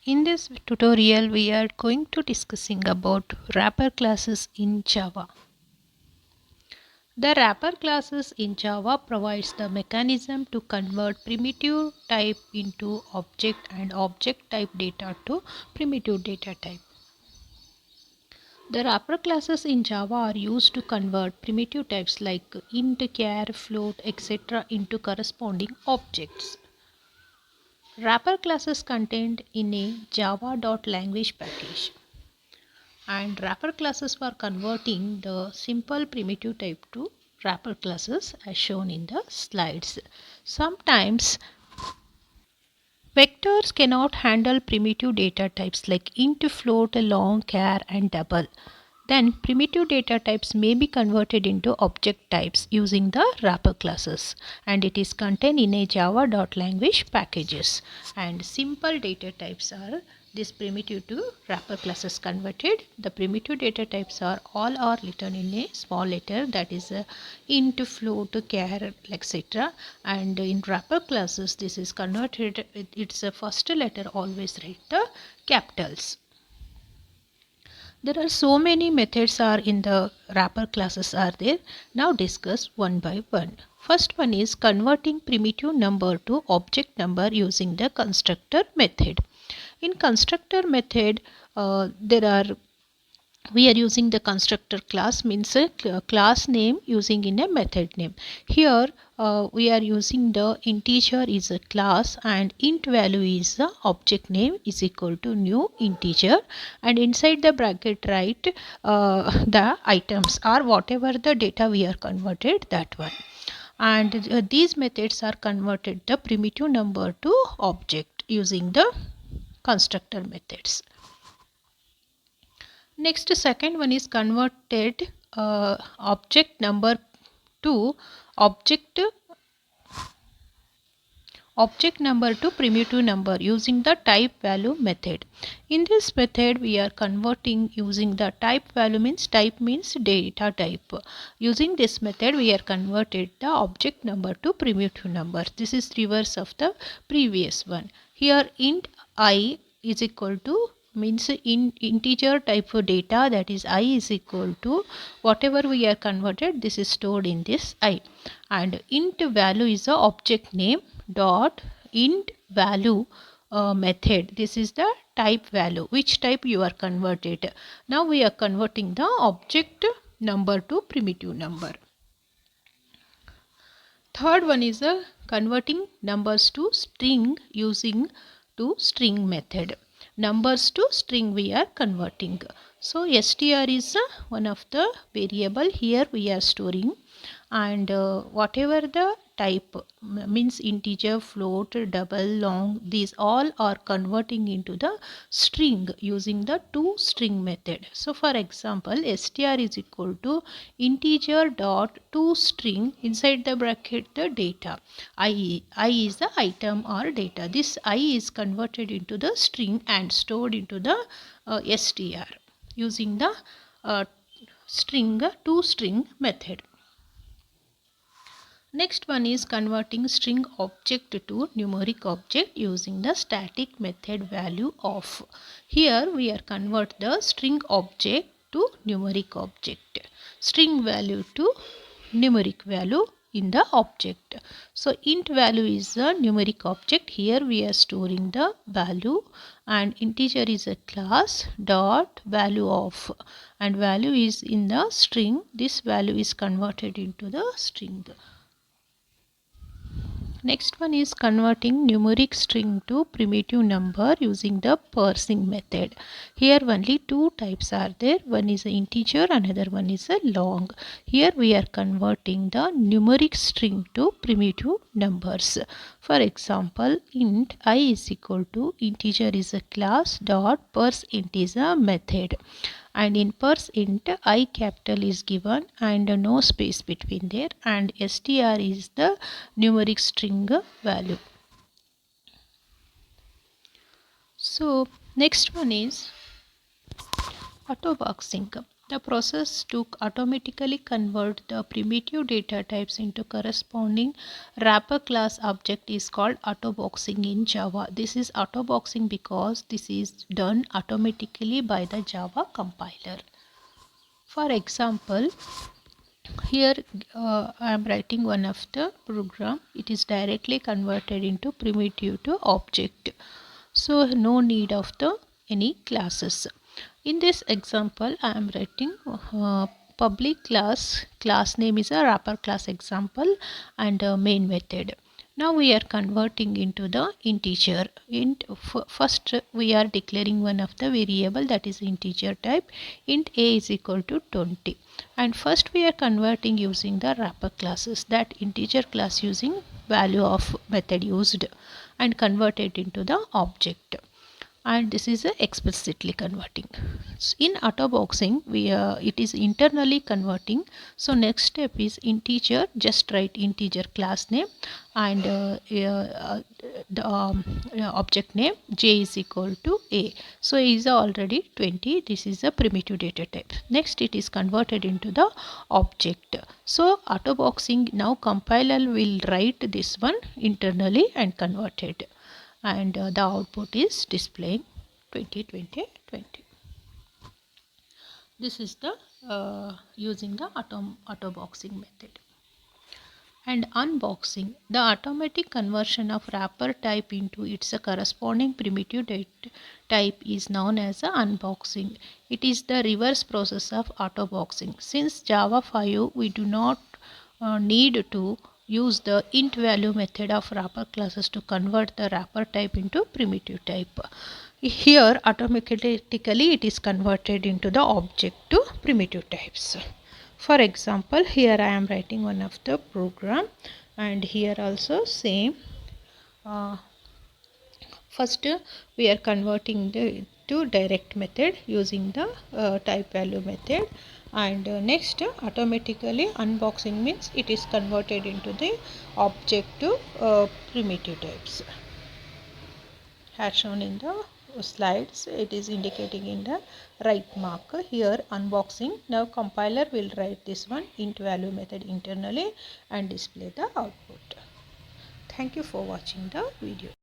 In this tutorial, we are going to discussing about wrapper classes in Java. The wrapper classes in Java provides the mechanism to convert primitive type into object and object type data to primitive data type. The wrapper classes in Java are used to convert primitive types like int, char, float, etc. into corresponding objects. Wrapper classes contained in a java.language package, and wrapper classes for converting the simple primitive type to wrapper classes as shown in the slides. Sometimes vectors cannot handle primitive data types like int, float, long, char and double. Then primitive data types may be converted into object types using the wrapper classes, and it is contained in a java.language packages. And simple data types are this primitive to wrapper classes converted. The primitive data types are all are written in a small letter, that is int, float, char, etc. And in wrapper classes this is converted, its first letter always write the capitals. There are so many methods are in the wrapper classes are there. Now discuss one by one. First one is converting primitive number to object number using the constructor method. In constructor method, we are using the constructor class, means a class name using in a method name. Here we are using the integer is a class and int value is the object name is equal to new integer, and inside the bracket write the items or whatever the data we are converted, that one. And these methods are converted the primitive number to object using the constructor methods. Next, second one is converted object number to object number to primitive number using the type value method. In this method we are converting using the type value, means type means data type. Using this method we are converted the object number to primitive number. This is reverse of the previous one. Here int I is equal to, means in integer type of data, that is I is equal to whatever we are converted, this is stored in this I, and int value is the object name dot int value method. This is the type value, which type you are converted. Now we are converting the object number to primitive number. Third one is the converting numbers to string using to string method. Numbers to string we are converting. So str is one of the variable here we are storing, and whatever the type, means integer, float, double, long, these all are converting into the string using the toString method. So for example, str is equal to integer dot toString, inside the bracket the data I is the item or data. This I is converted into the string and stored into the str using the string toString method. Next one is converting string object to numeric object using the static method value of. Here we are convert the string object to numeric object, string value to numeric value in the object. So int value is the numeric object. Here we are storing the value, and integer is a class dot value of, and value is in the string. This value is converted into the string. Next one is converting numeric string to primitive number using the parsing method. Here only two types are there. One is an integer, another one is a long. Here we are converting the numeric string to primitive numbers. For example, int I is equal to integer is a class dot parseInt is a method. And in parseInt I capital is given and no space between there, and str is the numeric string value. So next one is auto boxing. The process to automatically convert the primitive data types into corresponding wrapper class object is called autoboxing in Java. This is autoboxing because this is done automatically by the Java compiler. For example, here I am writing one of the program. It is directly converted into primitive to object. So no need of the any classes. In this example, I am writing public class name is a wrapper class example, and main method. Now we are converting into the integer. First we are declaring one of the variable, that is integer type. Int a is equal to 20, and first we are converting using the wrapper classes, that integer class using value of method used, and convert it into the object, and this is explicitly converting. In autoboxing it is internally converting. So next step is integer, just write integer class name, and the object name j is equal to a. So it is already 20. This is a primitive data type. Next it is converted into the object. So autoboxing, now compiler will write this one internally and convert it, and the output is displaying 20 20 20. This is the using the autoboxing method. And unboxing, the automatic conversion of wrapper type into its corresponding primitive data type is known as unboxing. It is the reverse process of autoboxing. Since Java 5 we do not need to use the int value method of wrapper classes to convert the wrapper type into primitive type. Here automatically it is converted into the object to primitive types. For example, here I am writing one of the program, and here also same. First we are converting to direct method using the type value method, and next automatically unboxing means it is converted into the object to primitive types. As shown in the slides, it is indicating in the right mark. Here unboxing, now compiler will write this one int value method internally and display the output. Thank you for watching the video.